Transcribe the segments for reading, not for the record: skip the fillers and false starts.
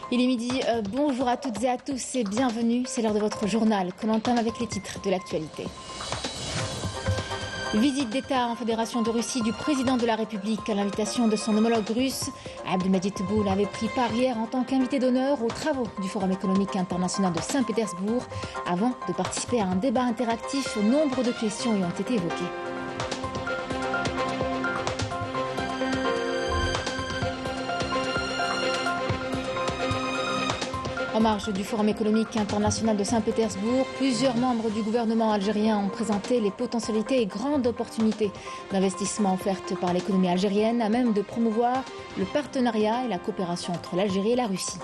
Il est midi, bonjour à toutes et à tous et bienvenue, c'est l'heure de votre journal qu'on entame avec les titres de l'actualité. Visite d'État en Fédération de Russie du président de la République à l'invitation de son homologue russe. Abdelmadjid Tebboune avait pris part hier en tant qu'invité d'honneur aux travaux du Forum économique international de Saint-Pétersbourg. Avant de participer à un débat interactif, nombre de questions y ont été évoquées. En marge du Forum économique international de Saint-Pétersbourg, plusieurs membres du gouvernement algérien ont présenté les potentialités et grandes opportunités d'investissement offertes par l'économie algérienne, à même de promouvoir le partenariat et la coopération entre l'Algérie et la Russie.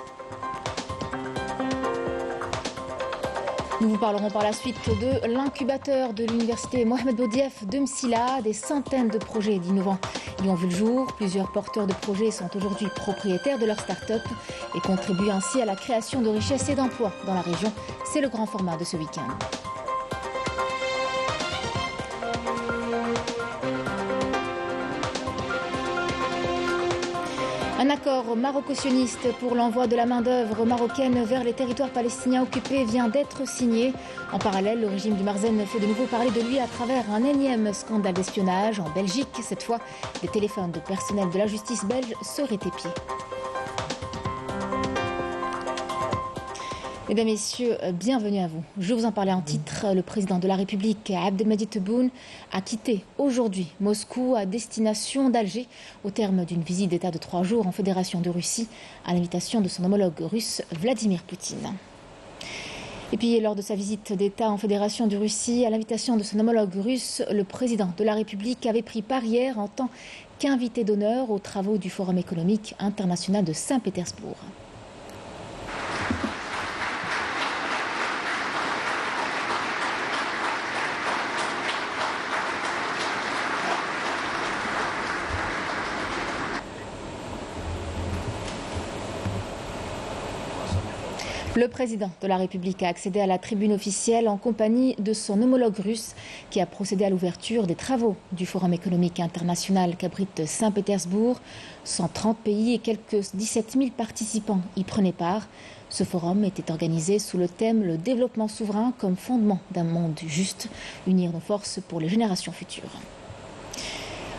Nous vous parlerons par la suite de l'incubateur de l'université Mohamed Boudiaf de Msila. Des centaines de projets innovants y ont vu le jour. Plusieurs porteurs de projets sont aujourd'hui propriétaires de leur start-up et contribuent ainsi à la création de richesses et d'emplois dans la région. C'est le grand format de ce week-end. Un accord maroco-sioniste pour l'envoi de la main-d'œuvre marocaine vers les territoires palestiniens occupés vient d'être signé. En parallèle, le régime du Marzen fait de nouveau parler de lui à travers un énième scandale d'espionnage. En Belgique, cette fois, les téléphones de personnel de la justice belge seraient épiés. Mesdames, Messieurs, bienvenue à vous. Je vous en parlais en titre. Le président de la République, Abdelmadjid Tebboune, a quitté aujourd'hui Moscou à destination d'Alger au terme d'une visite d'État de 3 jours en Fédération de Russie à l'invitation de son homologue russe Vladimir Poutine. Et puis, lors de sa visite d'État en Fédération de Russie, à l'invitation de son homologue russe, le président de la République avait pris part hier en tant qu'invité d'honneur aux travaux du Forum économique international de Saint-Pétersbourg. Le président de la République a accédé à la tribune officielle en compagnie de son homologue russe qui a procédé à l'ouverture des travaux du Forum économique international qu'abrite Saint-Pétersbourg. 130 pays et quelques 17 000 participants y prenaient part. Ce forum était organisé sous le thème « Le développement souverain comme fondement d'un monde juste, unir nos forces pour les générations futures ».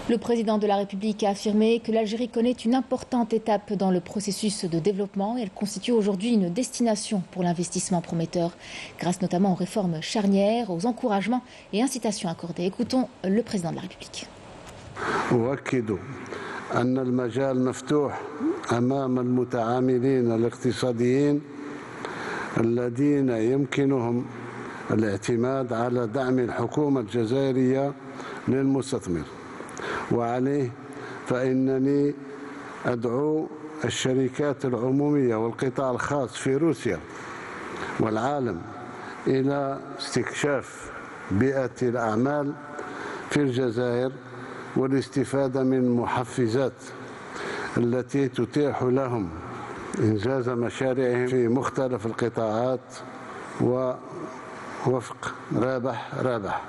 Le président de la République a affirmé que l'Algérie connaît une importante étape dans le processus de développement. Elle constitue aujourd'hui une destination pour l'investissement prometteur, grâce notamment aux réformes charnières, aux encouragements et incitations accordées. Écoutons le président de la République. أن المجال مفتوح أمام المتعاملين الاقتصاديين الذين يمكنهم الاعتماد على دعم الحكومة الجزائرية للمستثمر. وعليه فإنني أدعو الشركات العمومية والقطاع الخاص في روسيا والعالم إلى استكشاف بيئة الأعمال في الجزائر والاستفادة من محفزات التي تتيح لهم إنجاز مشاريعهم في مختلف القطاعات ووفق رابح.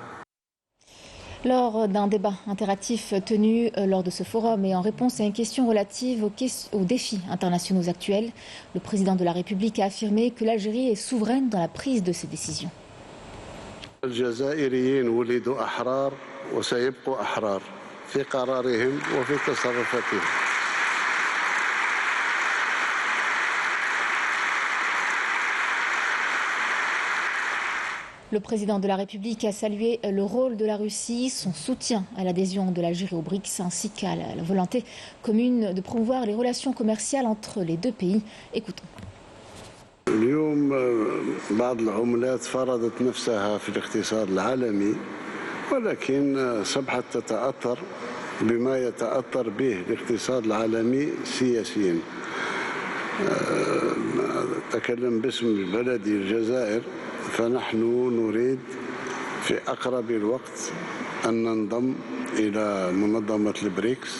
Lors d'un débat interactif tenu lors de ce forum et en réponse à une question relative aux défis internationaux actuels, le président de la République a affirmé que l'Algérie est souveraine dans la prise de ses décisions. الجزائريين ولدوا أحرار وسيبقوا أحرار في قرارهم وفي تصرفاتهم. Le président de la République a salué le rôle de la Russie, son soutien à l'adhésion de l'Algérie aux BRICS ainsi qu'à la volonté commune de promouvoir les relations commerciales entre les deux pays. Écoutons. اليوم بعض العملات فرضت نفسها في الاقتصاد العالمي ولكن صبحت تتأثر بما يتأثر به الاقتصاد العالمي سياسيا. أتكلم باسم بلدي الجزائر فنحن نريد في أقرب الوقت أن ننضم إلى منظمة البريكس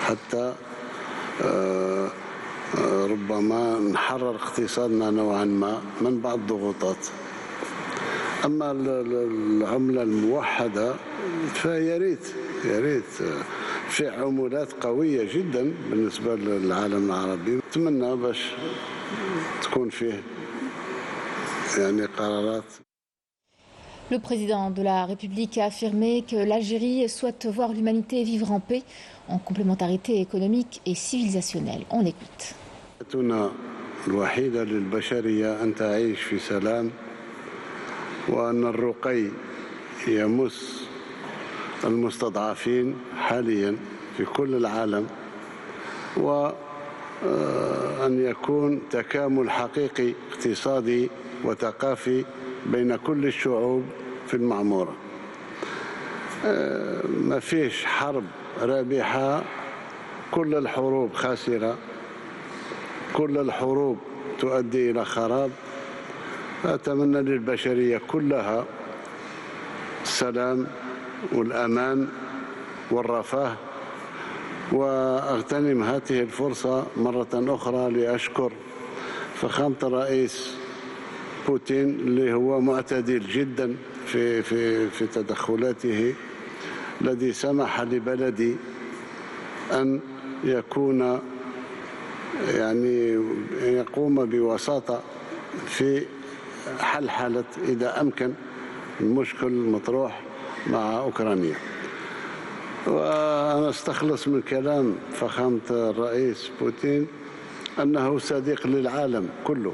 حتى ربما نحرر اقتصادنا نوعا ما من بعض الضغوطات. أما العملة الموحدة فيا ريت في عمولات قوية جدا بالنسبة للعالم العربي. نتمنى باش تكون فيه يعني قرارات. Le président de la République a affirmé que l'Algérie souhaite voir l'humanité vivre en paix, en complémentarité économique et civilisationnelle. On l'écoute. الوحيدة للبشرية أن تعيش في سلام، وأن الرقي يمس المستضعفين حاليا في كل العالم، وأن يكون تكامل حقيقي اقتصادي وثقافي بين كل الشعوب في المعمورة. ما فيش حرب رابحة، كل الحروب خاسرة، كل الحروب تؤدي إلى خراب. أتمنى للبشرية كلها السلام والأمان والرفاه. وأغتنم هذه الفرصة مرة أخرى لأشكر فخامة الرئيس بوتين اللي هو معتدل جدا في تدخلاته، الذي سمح لبلدي أن يكون يعني يقوم بوساطة في حل إذا أمكن المشكل المطروح مع أوكرانيا. وأنا استخلص من كلام فخامة الرئيس بوتين أنه صديق للعالم كله،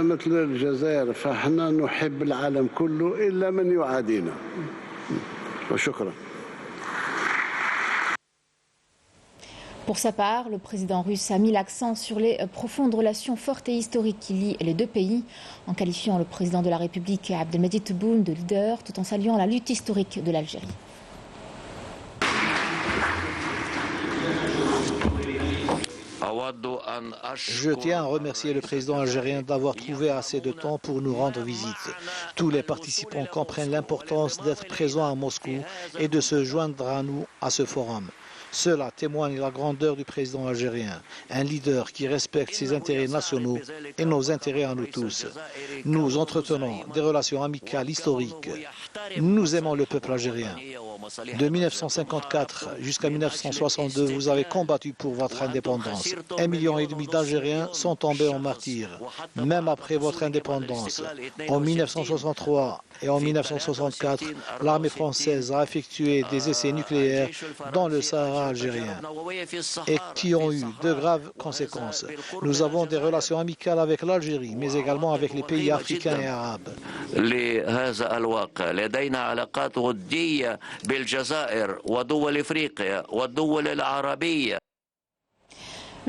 مثل الجزائر، فاحنا نحب العالم كله إلا من يعادينا. وشكرا. Pour sa part, le président russe a mis l'accent sur les profondes relations fortes et historiques qui lient les deux pays, en qualifiant le président de la République Abdelmadjid Tebboune de leader, tout en saluant la lutte historique de l'Algérie. Je tiens à remercier le président algérien d'avoir trouvé assez de temps pour nous rendre visite. Tous les participants comprennent l'importance d'être présents à Moscou et de se joindre à nous à ce forum. Cela témoigne la grandeur du président algérien, un leader qui respecte ses intérêts nationaux et nos intérêts à nous tous. Nous entretenons des relations amicales historiques. Nous aimons le peuple algérien. De 1954 jusqu'à 1962, vous avez combattu pour votre indépendance. 1,5 million d'Algériens sont tombés en martyrs, même après votre indépendance. En 1963 et en 1964, l'armée française a effectué des essais nucléaires dans le Sahara algérien et qui ont eu de graves conséquences. Nous avons des relations amicales avec l'Algérie, mais également avec les pays africains et arabes.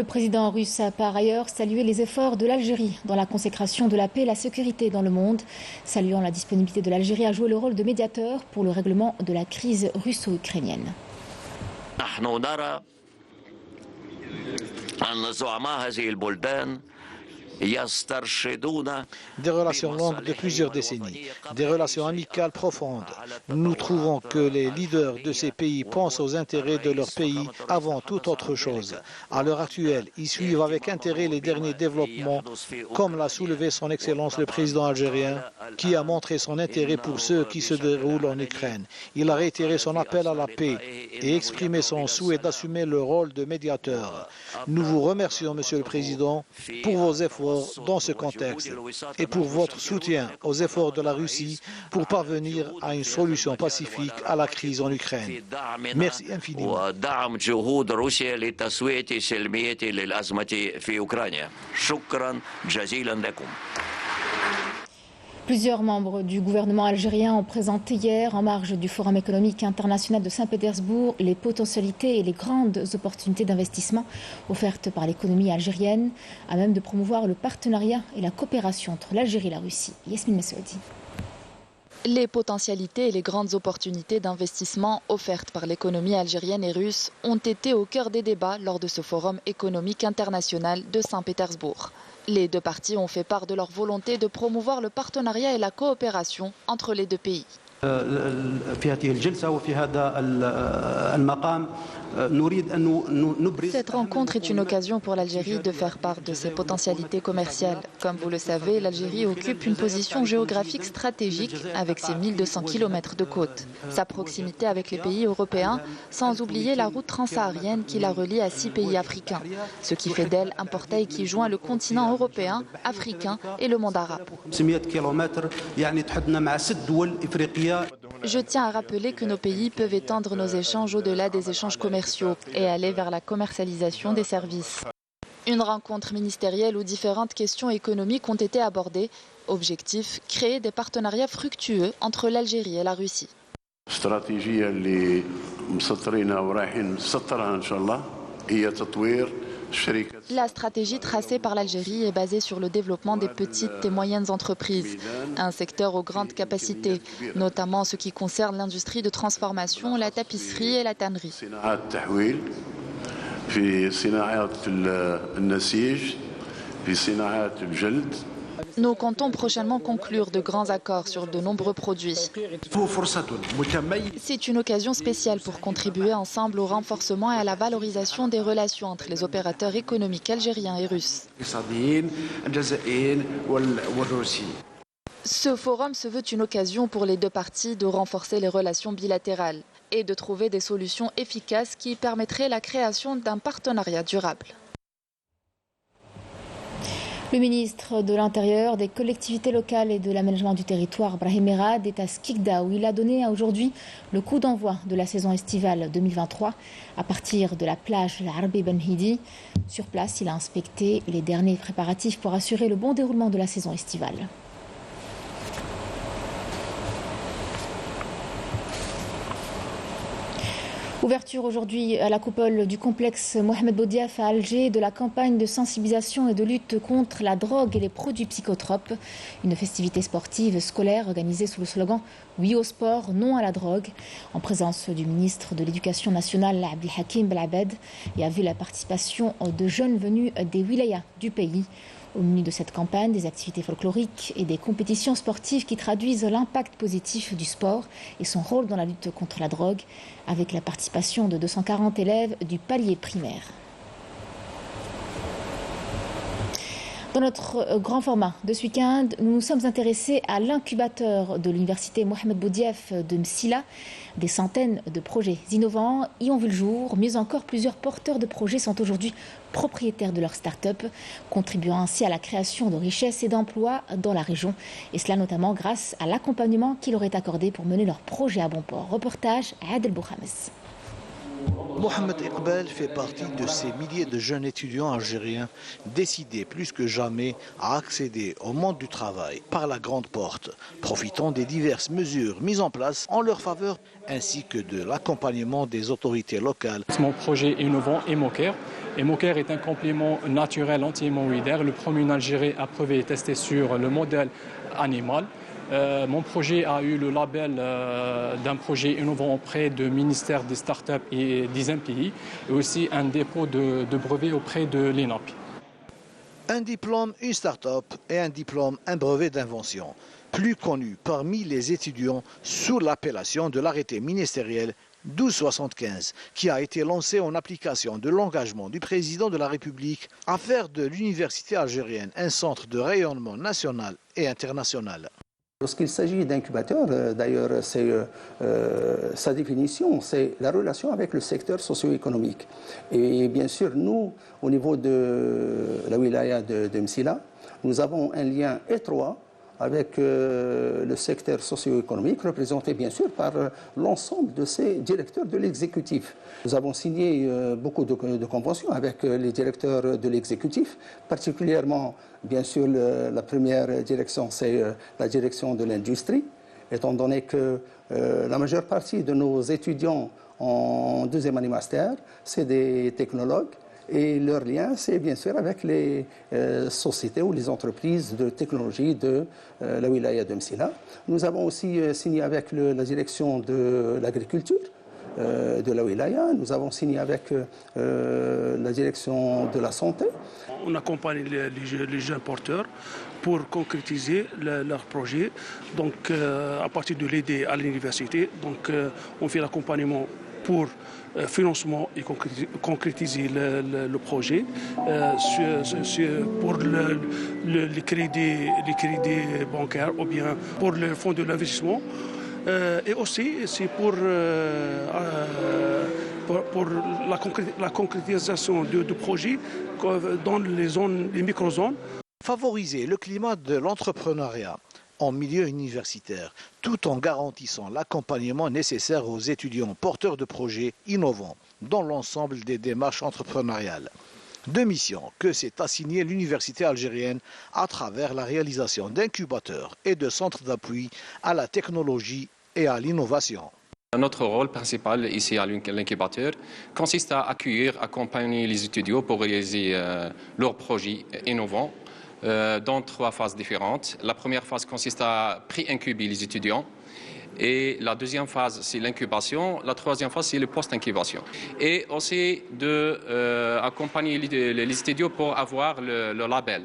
Le président russe a par ailleurs salué les efforts de l'Algérie dans la consécration de la paix et la sécurité dans le monde, saluant la disponibilité de l'Algérie à jouer le rôle de médiateur pour le règlement de la crise russo-ukrainienne. Des relations longues de plusieurs décennies, des relations amicales profondes. Nous trouvons que les leaders de ces pays pensent aux intérêts de leur pays avant toute autre chose. À l'heure actuelle, ils suivent avec intérêt les derniers développements, comme l'a soulevé son Excellence le président algérien, qui a montré son intérêt pour ceux qui se déroulent en Ukraine. Il a réitéré son appel à la paix et exprimé son souhait d'assumer le rôle de médiateur. Nous vous remercions, Monsieur le Président, pour vos efforts dans ce contexte et pour votre soutien aux efforts de la Russie pour parvenir à une solution pacifique à la crise en Ukraine. Merci infiniment. Plusieurs membres du gouvernement algérien ont présenté hier, en marge du Forum économique international de Saint-Pétersbourg, les potentialités et les grandes opportunités d'investissement offertes par l'économie algérienne, à même de promouvoir le partenariat et la coopération entre l'Algérie et la Russie. Yasmine Messoudi. Les potentialités et les grandes opportunités d'investissement offertes par l'économie algérienne et russe ont été au cœur des débats lors de ce Forum économique international de Saint-Pétersbourg. Les deux parties ont fait part de leur volonté de promouvoir le partenariat et la coopération entre les deux pays. Cette rencontre est une occasion pour l'Algérie de faire part de ses potentialités commerciales. Comme vous le savez, l'Algérie occupe une position géographique stratégique avec ses 1200 km de côte, sa proximité avec les pays européens, sans oublier la route transsaharienne qui la relie à 6 pays africains, ce qui fait d'elle un portail qui joint le continent européen, africain et le monde arabe. Je tiens à rappeler que nos pays peuvent étendre nos échanges au-delà des échanges commerciaux et aller vers la commercialisation des services. Une rencontre ministérielle où différentes questions économiques ont été abordées. Objectif, créer des partenariats fructueux entre l'Algérie et la Russie. La stratégie tracée par l'Algérie est basée sur le développement des petites et moyennes entreprises, un secteur aux grandes capacités, notamment en ce qui concerne l'industrie de transformation, la tapisserie et la tannerie. Nous comptons prochainement conclure de grands accords sur de nombreux produits. C'est une occasion spéciale pour contribuer ensemble au renforcement et à la valorisation des relations entre les opérateurs économiques algériens et russes. Ce forum se veut une occasion pour les deux parties de renforcer les relations bilatérales et de trouver des solutions efficaces qui permettraient la création d'un partenariat durable. Le ministre de l'Intérieur, des collectivités locales et de l'aménagement du territoire, Brahim Merad, est à Skikda où il a donné aujourd'hui le coup d'envoi de la saison estivale 2023 à partir de la plage Arbi Ben Hidi. Sur place, il a inspecté les derniers préparatifs pour assurer le bon déroulement de la saison estivale. Ouverture aujourd'hui à la coupole du complexe Mohamed Boudiaf à Alger de la campagne de sensibilisation et de lutte contre la drogue et les produits psychotropes. Une festivité sportive scolaire organisée sous le slogan « Oui au sport, non à la drogue » en présence du ministre de l'Éducation nationale Abdelhakim Belabed et a vu la participation de jeunes venus des wilayas du pays. Au menu de cette campagne, des activités folkloriques et des compétitions sportives qui traduisent l'impact positif du sport et son rôle dans la lutte contre la drogue, avec la participation de 240 élèves du palier primaire. Dans notre grand format de ce week-end, nous nous sommes intéressés à l'incubateur de l'université Mohamed Boudiaf de Msila. Des centaines de projets innovants y ont vu le jour. Mieux encore, plusieurs porteurs de projets sont aujourd'hui propriétaires de leur start-up, contribuant ainsi à la création de richesses et d'emplois dans la région. Et cela notamment grâce à l'accompagnement qu'il aurait accordé pour mener leur projet à bon port. Reportage à Adel Bouhames. Mohamed Iqbal fait partie de ces milliers de jeunes étudiants algériens décidés plus que jamais à accéder au monde du travail par la grande porte, profitant des diverses mesures mises en place en leur faveur ainsi que de l'accompagnement des autorités locales. Mon projet innovant est Moker. Et Moker est un complément naturel anti-hémorroïdaire, le premier en Algérie approuvé et testé sur le modèle animal. Mon projet a eu le label d'un projet innovant auprès du ministère des startups et des pays et aussi un dépôt de brevet auprès de l'ENAP. Un diplôme, une start-up et un diplôme, un brevet d'invention, plus connu parmi les étudiants sous l'appellation de l'arrêté ministériel 1275, qui a été lancé en application de l'engagement du président de la République à faire de l'université algérienne un centre de rayonnement national et international. Lorsqu'il s'agit d'incubateur, d'ailleurs, sa définition, c'est la relation avec le secteur socio-économique. Et bien sûr, nous, au niveau de la wilaya de Msila, nous avons un lien étroit avec le secteur socio-économique, représenté bien sûr par l'ensemble de ces directeurs de l'exécutif. Nous avons signé beaucoup de conventions avec les directeurs de l'exécutif, particulièrement, bien sûr, la première direction, c'est la direction de l'industrie, étant donné que la majeure partie de nos étudiants en deuxième année master, c'est des technologues. Et leur lien, c'est bien sûr avec les sociétés ou les entreprises de technologie de la wilaya de Msila. Nous avons aussi signé avec la direction de l'agriculture de la wilaya. Nous avons signé avec la direction de la santé. On accompagne les jeunes porteurs pour concrétiser leur projet. Donc, à partir de l'aider à l'université, donc on fait l'accompagnement pour financement et concrétiser le projet, pour les crédits bancaires ou bien pour le fonds de l'investissement. Et aussi, c'est pour la concrétisation du projet dans les micro-zones. Favoriser le climat de l'entrepreneuriat en milieu universitaire, tout en garantissant l'accompagnement nécessaire aux étudiants porteurs de projets innovants dans l'ensemble des démarches entrepreneuriales. Deux missions que s'est assignée l'université algérienne à travers la réalisation d'incubateurs et de centres d'appui à la technologie et à l'innovation. Notre rôle principal ici à l'incubateur consiste à accompagner les étudiants pour réaliser leurs projets innovants dans 3 phases différentes. La première phase consiste à pré-incuber les étudiants. Et la deuxième phase, c'est l'incubation. La troisième phase, c'est le post-incubation. Et aussi d'accompagner les étudiants pour avoir le label.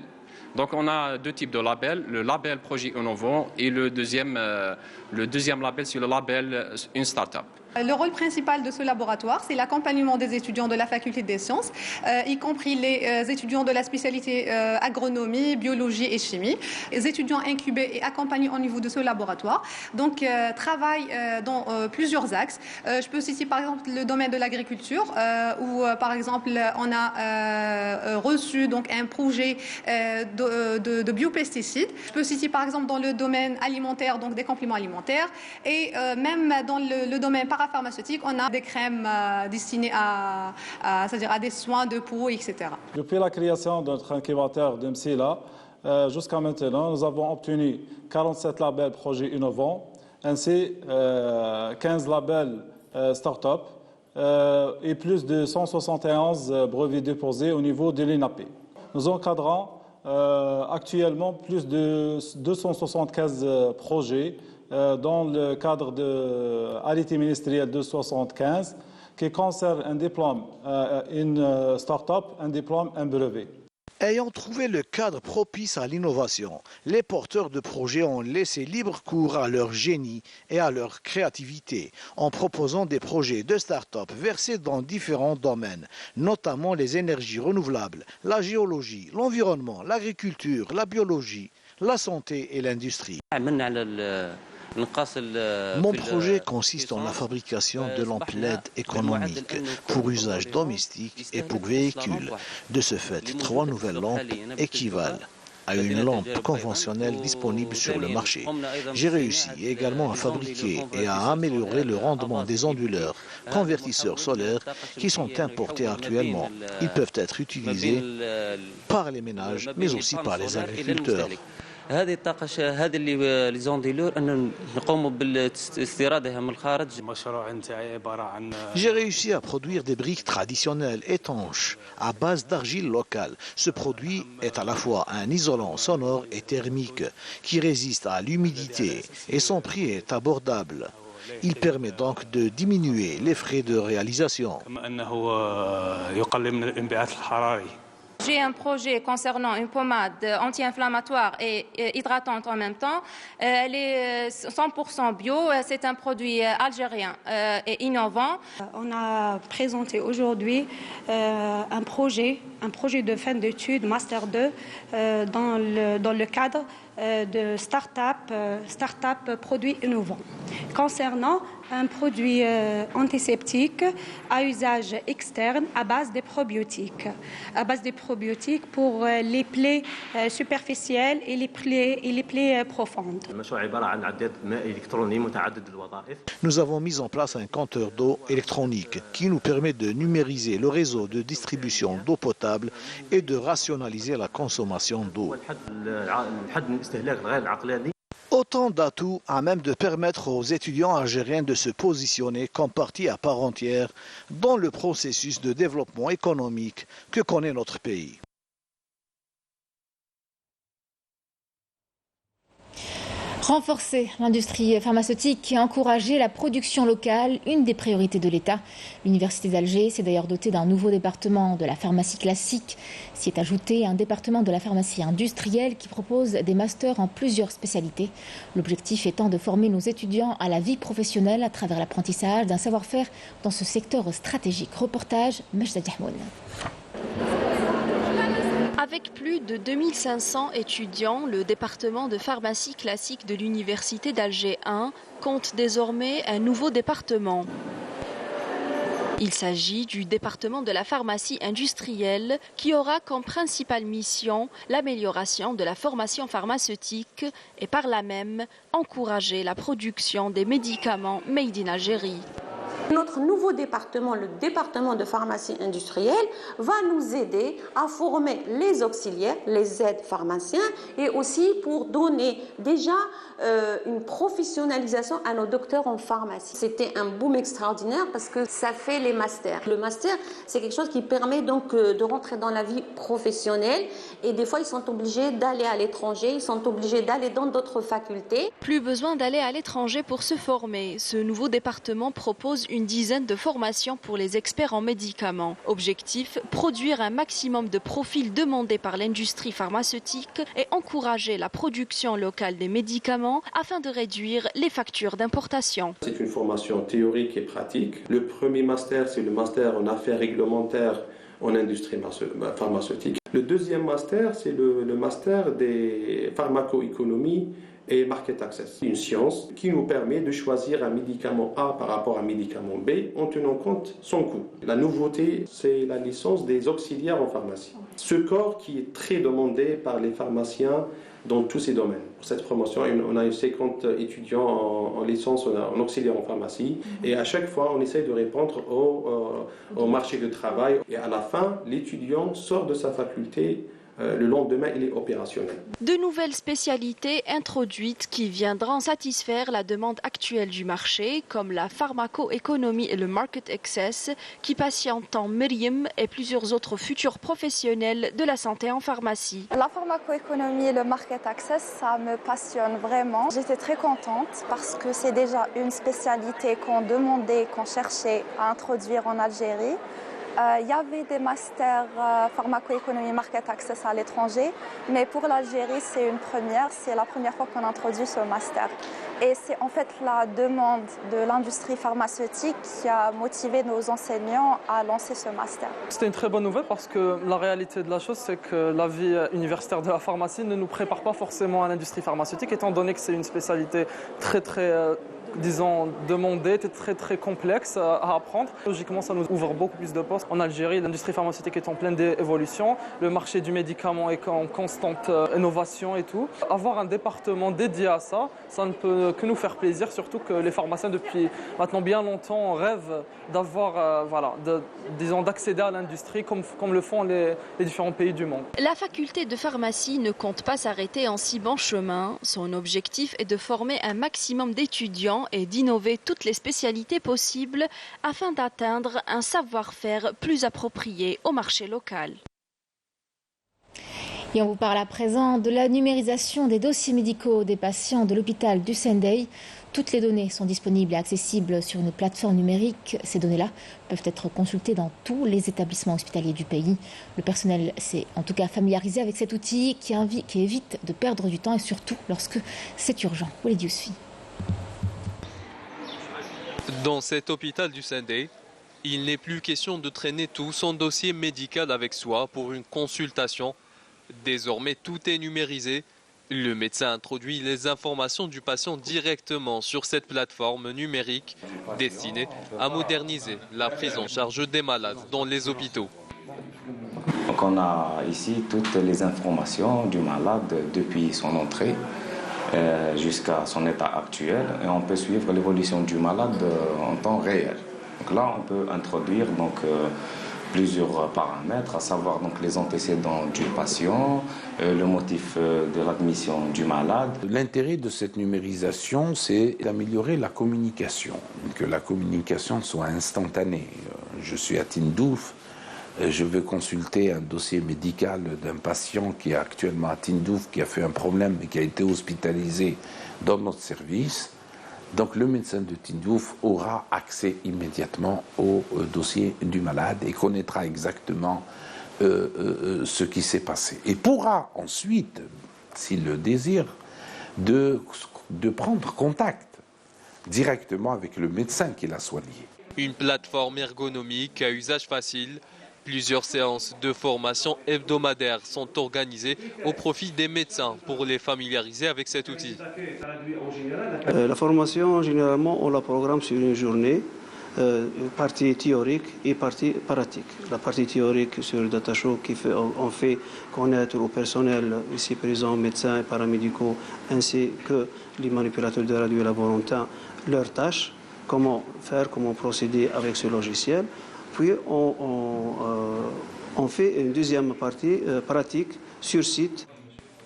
Donc on a 2 types de labels, le label projet innovant et le deuxième label, c'est le label une start-up. Le rôle principal de ce laboratoire, c'est l'accompagnement des étudiants de la faculté des sciences, y compris les étudiants de la spécialité agronomie, biologie et chimie. Les étudiants incubés et accompagnés au niveau de ce laboratoire donc travaillent dans plusieurs axes. Je peux citer par exemple le domaine de l'agriculture où par exemple on a reçu donc un projet de biopesticides. Je peux citer par exemple dans le domaine alimentaire donc des compléments alimentaires et même dans le domaine pharmaceutique, on a des crèmes destinées c'est-à-dire à des soins de peau, etc. Depuis la création de notre incubateur de Msila, jusqu'à maintenant, nous avons obtenu 47 labels projets innovants, ainsi 15 labels start-up et plus de 171 brevets déposés au niveau de l'INAP. Nous encadrons actuellement plus de 275 projets dans le cadre de l'arrêté ministériel 275 qui concerne un diplôme, une start-up, un diplôme, un brevet. Ayant trouvé le cadre propice à l'innovation, les porteurs de projets ont laissé libre cours à leur génie et à leur créativité en proposant des projets de start-up versés dans différents domaines, notamment les énergies renouvelables, la géologie, l'environnement, l'agriculture, la biologie, la santé et l'industrie. Mon projet consiste en la fabrication de lampes LED économiques pour usage domestique et pour véhicules. De ce fait, 3 nouvelles lampes équivalent à une lampe conventionnelle disponible sur le marché. J'ai réussi également à fabriquer et à améliorer le rendement des onduleurs, convertisseurs solaires qui sont importés actuellement. Ils peuvent être utilisés par les ménages, mais aussi par les agriculteurs. هذه الطاقة هذه اللي ليزونديلور أن نقوم باستيرادها من الخارج. المشروع نتاعي عبارة عن J'ai réussi à produire des briques traditionnelles étanches à base d'argile locale. Ce produit est à la fois un isolant sonore et thermique qui résiste à l'humidité et son prix est abordable. Il permet donc de diminuer les frais de réalisation. J'ai un projet concernant une pommade anti-inflammatoire et hydratante en même temps. Elle est 100% bio. C'est un produit algérien et innovant. On a présenté aujourd'hui un projet de fin d'études, Master 2, dans le cadre de start-up produits innovants. Concernant un produit antiseptique à usage externe à base des probiotiques. Pour les plaies superficielles et les plaies profondes. Nous avons mis en place un compteur d'eau électronique qui nous permet de numériser le réseau de distribution d'eau potable et de rationaliser la consommation d'eau. Autant d'atouts à même de permettre aux étudiants algériens de se positionner comme partie à part entière dans le processus de développement économique que connaît notre pays. Renforcer l'industrie pharmaceutique et encourager la production locale, une des priorités de l'État. L'Université d'Alger s'est d'ailleurs dotée d'un nouveau département de la pharmacie classique. S'y est ajouté un département de la pharmacie industrielle qui propose des masters en plusieurs spécialités. L'objectif étant de former nos étudiants à la vie professionnelle à travers l'apprentissage d'un savoir-faire dans ce secteur stratégique. Reportage Mejda Djahmoun. Avec plus de 2500 étudiants, le département de pharmacie classique de l'Université d'Alger 1 compte désormais un nouveau département. Il s'agit du département de la pharmacie industrielle qui aura comme principale mission l'amélioration de la formation pharmaceutique et par là même encourager la production des médicaments made in Algérie. Notre nouveau département, le département de pharmacie industrielle, va nous aider à former les auxiliaires, les aides pharmaciens et aussi pour donner déjà une professionnalisation à nos docteurs en pharmacie. C'était un boom extraordinaire parce que ça fait les masters. Le master, c'est quelque chose qui permet donc de rentrer dans la vie professionnelle et des fois ils sont obligés d'aller à l'étranger, ils sont obligés d'aller dans d'autres facultés. Plus besoin d'aller à l'étranger pour se former. Ce nouveau département propose une dizaine de formations pour les experts en médicaments. Objectif, produire un maximum de profils demandés par l'industrie pharmaceutique et encourager la production locale des médicaments afin de réduire les factures d'importation. C'est une formation théorique et pratique. Le premier master, c'est le master en affaires réglementaires en industrie pharmaceutique. Le deuxième master, c'est le master des pharmacoéconomies et market access. Une science qui nous permet de choisir un médicament A par rapport à un médicament B en tenant compte son coût. La nouveauté, c'est la licence des auxiliaires en pharmacie. Ce corps qui est très demandé par les pharmaciens dans tous ces domaines. Pour cette promotion, on a 50 étudiants en licence, en auxiliaire en pharmacie, et à chaque fois, on essaie de répondre au marché du travail. Et à la fin, l'étudiant sort de sa faculté. Le lendemain, il est opérationnel. De nouvelles spécialités introduites qui viendront satisfaire la demande actuelle du marché, comme la pharmacoéconomie et le market access, qui patientent Myriam et plusieurs autres futurs professionnels de la santé en pharmacie. La pharmacoéconomie et le market access, ça me passionne vraiment. J'étais très contente parce que c'est déjà une spécialité qu'on demandait, qu'on cherchait à introduire en Algérie. Il y avait des masters pharmacoéconomie market access à l'étranger, mais pour l'Algérie, c'est une première. C'est la première fois qu'on introduit ce master. Et c'est en fait la demande de l'industrie pharmaceutique qui a motivé nos enseignants à lancer ce master. C'était une très bonne nouvelle parce que la réalité de la chose, c'est que la vie universitaire de la pharmacie ne nous prépare pas forcément à l'industrie pharmaceutique, étant donné que c'est une spécialité très disons, demandée, très complexe à apprendre. Logiquement, ça nous ouvre beaucoup plus de postes. En Algérie, l'industrie pharmaceutique est en pleine évolution. Le marché du médicament est en constante innovation et tout. Avoir un département dédié à ça, ça ne peut que nous faire plaisir, surtout que les pharmaciens, depuis maintenant bien longtemps, rêvent d'avoir, d'accéder à l'industrie comme le font les différents pays du monde. La faculté de pharmacie ne compte pas s'arrêter en si bon chemin. Son objectif est de former un maximum d'étudiants et d'innover toutes les spécialités possibles afin d'atteindre un savoir-faire plus approprié au marché local. Et on vous parle à présent de la numérisation des dossiers médicaux des patients de l'hôpital du Sendai. Toutes les données sont disponibles et accessibles sur une plateforme numérique. Ces données-là peuvent être consultées dans tous les établissements hospitaliers du pays. Le personnel s'est en tout cas familiarisé avec cet outil qui évite de perdre du temps et surtout lorsque c'est urgent. Walid Yousfi. Dans cet hôpital du Sendai, il n'est plus question de traîner tout son dossier médical avec soi pour une consultation. Désormais, tout est numérisé. Le médecin introduit les informations du patient directement sur cette plateforme numérique destinée à moderniser la prise en charge des malades dans les hôpitaux. Donc on a ici toutes les informations du malade depuis son entrée jusqu'à son état actuel et on peut suivre l'évolution du malade en temps réel. Donc là, on peut introduire plusieurs paramètres, à savoir les antécédents du patient, le motif de l'admission du malade. L'intérêt de cette numérisation, c'est d'améliorer la communication, que la communication soit instantanée. Je suis à Tindouf, je veux consulter un dossier médical d'un patient qui est actuellement à Tindouf, qui a fait un problème et qui a été hospitalisé dans notre service. Donc le médecin de Tindouf aura accès immédiatement au dossier du malade et connaîtra exactement ce qui s'est passé. Et pourra ensuite, s'il le désire, de prendre contact directement avec le médecin qui l'a soigné. Une plateforme ergonomique à usage facile. Plusieurs séances de formation hebdomadaires sont organisées au profit des médecins pour les familiariser avec cet outil. La formation, généralement, on la programme sur une journée, partie théorique et partie pratique. La partie théorique sur le data show on fait connaître au personnel ici présent, médecins et paramédicaux, ainsi que les manipulateurs de radio et laborantins, leurs tâches, comment faire, comment procéder avec ce logiciel. Puis on fait une deuxième partie pratique sur site.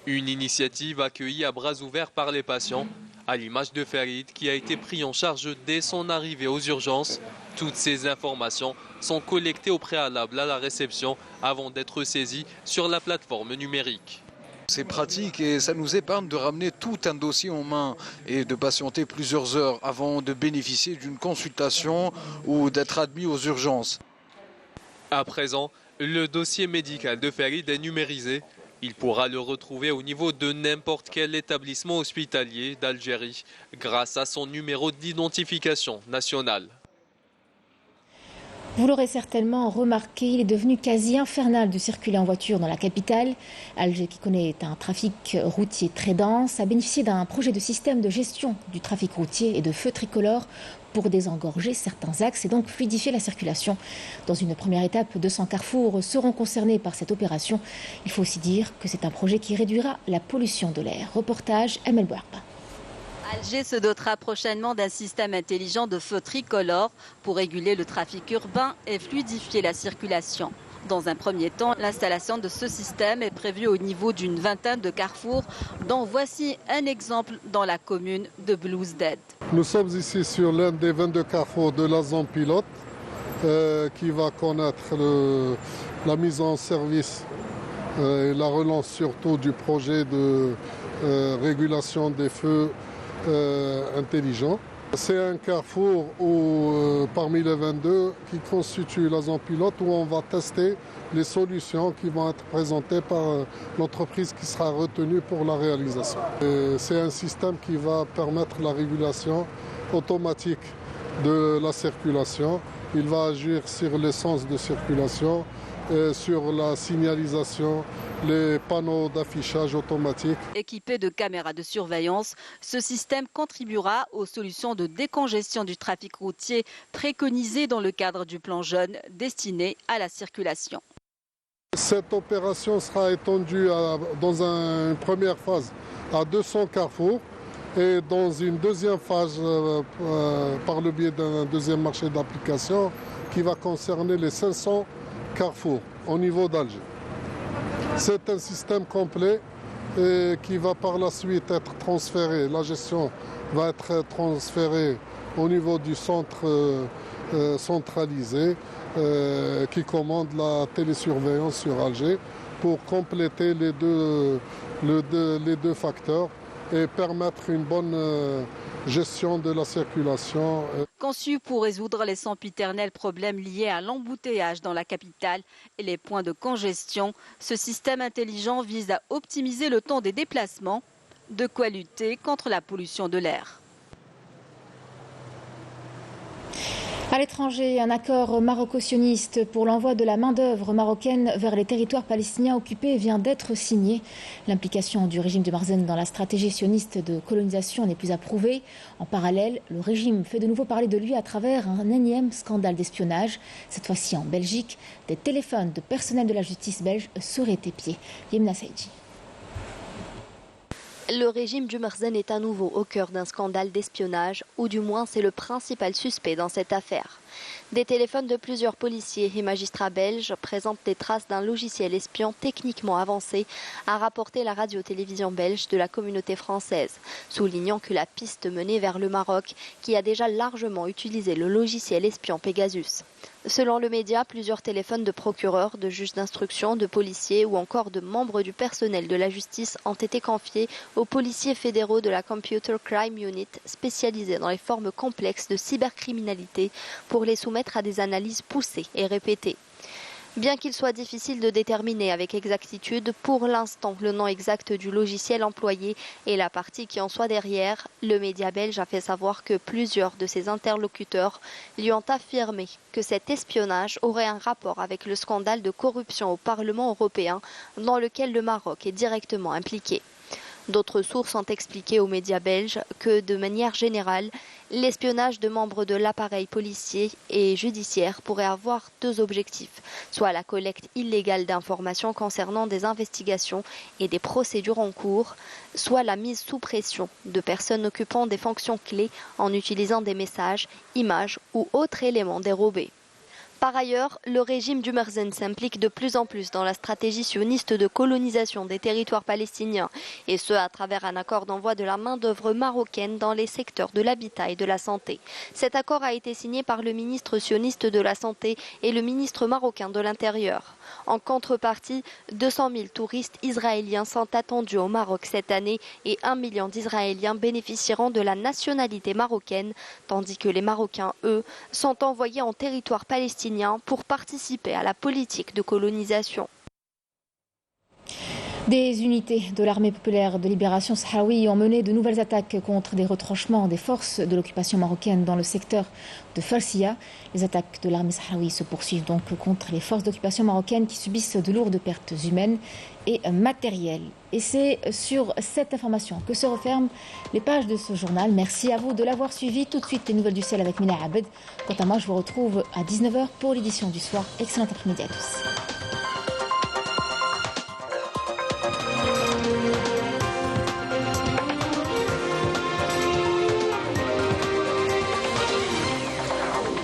Une initiative accueillie à bras ouverts par les patients, à l'image de Farid qui a été pris en charge dès son arrivée aux urgences. Toutes ces informations sont collectées au préalable à la réception avant d'être saisies sur la plateforme numérique. C'est pratique et ça nous épargne de ramener tout un dossier en main et de patienter plusieurs heures avant de bénéficier d'une consultation ou d'être admis aux urgences. À présent, le dossier médical de Farid est numérisé. Il pourra le retrouver au niveau de n'importe quel établissement hospitalier d'Algérie grâce à son numéro d'identification nationale. Vous l'aurez certainement remarqué, il est devenu quasi infernal de circuler en voiture dans la capitale. Alger, qui connaît un trafic routier très dense, a bénéficié d'un projet de système de gestion du trafic routier et de feux tricolores pour désengorger certains axes et donc fluidifier la circulation. Dans une première étape, 200 carrefours seront concernés par cette opération. Il faut aussi dire que c'est un projet qui réduira la pollution de l'air. Reportage Emel Bouarba. Alger se dotera prochainement d'un système intelligent de feux tricolores pour réguler le trafic urbain et fluidifier la circulation. Dans un premier temps, l'installation de ce système est prévue au niveau d'une vingtaine de carrefours, dont voici un exemple dans la commune de Belouizdad. Nous sommes ici sur l'un des 22 carrefours de la zone pilote qui va connaître la mise en service et la relance surtout du projet de régulation des feux intelligent. C'est un carrefour parmi les 22 qui constitue la zone pilote où on va tester les solutions qui vont être présentées par l'entreprise qui sera retenue pour la réalisation. C'est un système qui va permettre la régulation automatique de la circulation. Il va agir sur les sens de circulation, sur la signalisation, les panneaux d'affichage automatique. Équipé de caméras de surveillance, ce système contribuera aux solutions de décongestion du trafic routier préconisées dans le cadre du plan jeune destiné à la circulation. Cette opération sera étendue dans une première phase à 200 carrefours et dans une deuxième phase par le biais d'un deuxième marché d'application qui va concerner les 500 carrefours au niveau d'Alger. C'est un système complet qui va par la suite être transféré. La gestion va être transférée au niveau du centre centralisé qui commande la télésurveillance sur Alger pour compléter les deux facteurs et permettre une bonne gestion de la circulation. Conçu pour résoudre les sempiternels problèmes liés à l'embouteillage dans la capitale et les points de congestion, ce système intelligent vise à optimiser le temps des déplacements, de quoi lutter contre la pollution de l'air. À l'étranger, un accord maroco-sioniste pour l'envoi de la main-d'œuvre marocaine vers les territoires palestiniens occupés vient d'être signé. L'implication du régime de Marzen dans la stratégie sioniste de colonisation n'est plus approuvée. En parallèle, le régime fait de nouveau parler de lui à travers un énième scandale d'espionnage. Cette fois-ci en Belgique, des téléphones de personnel de la justice belge seraient épiés. Yemna Saïdji. Le régime du Marzen est à nouveau au cœur d'un scandale d'espionnage, ou du moins c'est le principal suspect dans cette affaire. Des téléphones de plusieurs policiers et magistrats belges présentent des traces d'un logiciel espion techniquement avancé, a rapporté la radio-télévision belge de la communauté française, soulignant que la piste menait vers le Maroc, qui a déjà largement utilisé le logiciel espion Pegasus. Selon le média, plusieurs téléphones de procureurs, de juges d'instruction, de policiers ou encore de membres du personnel de la justice ont été confiés aux policiers fédéraux de la Computer Crime Unit, spécialisés dans les formes complexes de cybercriminalité, pour les soumettre à des analyses poussées et répétées. Bien qu'il soit difficile de déterminer avec exactitude pour l'instant le nom exact du logiciel employé et la partie qui en soit derrière, le média belge a fait savoir que plusieurs de ses interlocuteurs lui ont affirmé que cet espionnage aurait un rapport avec le scandale de corruption au Parlement européen dans lequel le Maroc est directement impliqué. D'autres sources ont expliqué aux médias belges que, de manière générale, l'espionnage de membres de l'appareil policier et judiciaire pourrait avoir deux objectifs, soit la collecte illégale d'informations concernant des investigations et des procédures en cours, soit la mise sous pression de personnes occupant des fonctions clés en utilisant des messages, images ou autres éléments dérobés. Par ailleurs, le régime du Merzen s'implique de plus en plus dans la stratégie sioniste de colonisation des territoires palestiniens, et ce à travers un accord d'envoi de la main-d'œuvre marocaine dans les secteurs de l'habitat et de la santé. Cet accord a été signé par le ministre sioniste de la Santé et le ministre marocain de l'Intérieur. En contrepartie, 200 000 touristes israéliens sont attendus au Maroc cette année et 1 million d'Israéliens bénéficieront de la nationalité marocaine, tandis que les Marocains, eux, sont envoyés en territoire palestinien pour participer à la politique de colonisation. Des unités de l'armée populaire de libération sahraoui ont mené de nouvelles attaques contre des retranchements des forces de l'occupation marocaine dans le secteur de Farsia. Les attaques de l'armée sahraoui se poursuivent donc contre les forces d'occupation marocaines qui subissent de lourdes pertes humaines et matérielles. Et c'est sur cette information que se referment les pages de ce journal. Merci à vous de l'avoir suivi. Tout de suite, les nouvelles du ciel avec Mina Abed. Quant à moi, je vous retrouve à 19h pour l'édition du soir. Excellent après-midi à tous.